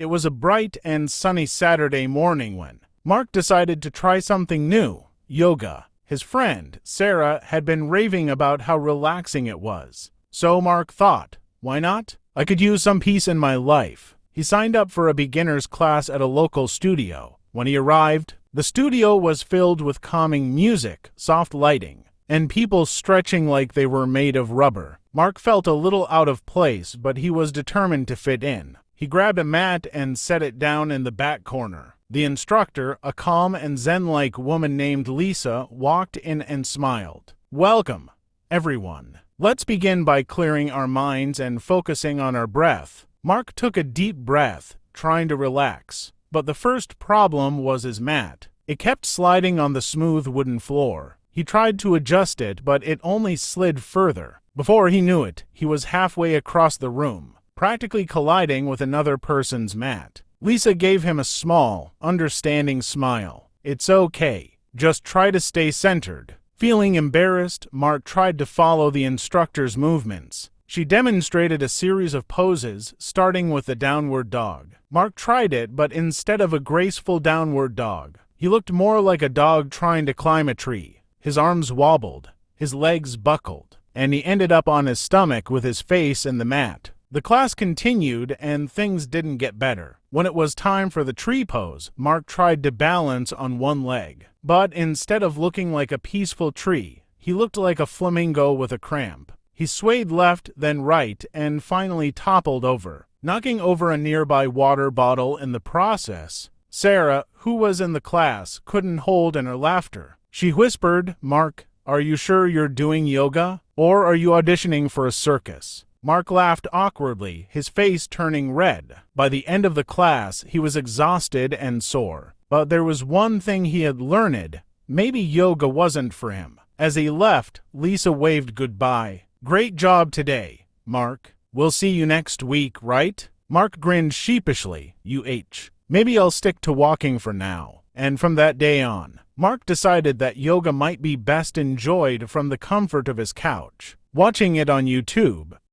It was a bright and sunny Saturday morning when Mark decided to try something new, yoga. His friend, Sarah, had been raving about how relaxing it was. So Mark thought, why not? I could use some peace in my life. He signed up for a beginner's class at a local studio. When he arrived, the studio was filled with calming music, soft lighting, and people stretching like they were made of rubber. Mark felt a little out of place, but he was determined to fit in. He grabbed a mat and set it down in the back corner. The instructor, a calm and zen-like woman named Lisa, walked in and smiled. Welcome, everyone. Let's begin by clearing our minds and focusing on our breath. Mark took a deep breath, trying to relax. But the first problem was his mat. It kept sliding on the smooth wooden floor. He tried to adjust it, but it only slid further. Before he knew it, he was halfway across the room, practically colliding with another person's mat. Lisa gave him a small, understanding smile. It's okay. Just try to stay centered. Feeling embarrassed, Mark tried to follow the instructor's movements. She demonstrated a series of poses, starting with the downward dog. Mark tried it, but instead of a graceful downward dog, he looked more like a dog trying to climb a tree. His arms wobbled, his legs buckled, and he ended up on his stomach with his face in the mat. The class continued, and things didn't get better. When it was time for the tree pose, Mark tried to balance on one leg. But instead of looking like a peaceful tree, he looked like a flamingo with a cramp. He swayed left, then right, and finally toppled over, knocking over a nearby water bottle in the process. Sarah, who was in the class, couldn't hold in her laughter. She whispered, Mark, are you sure you're doing yoga? Or are you auditioning for a circus? Mark laughed awkwardly, his face turning red. By the end of the class, he was exhausted and sore. But there was one thing he had learned. Maybe yoga wasn't for him. As he left, Lisa waved goodbye. Great job today, Mark. We'll see you next week, right? Mark grinned sheepishly. Maybe I'll stick to walking for now. And from that day on, Mark decided that yoga might be best enjoyed from the comfort of his couch. Watching it on YouTube,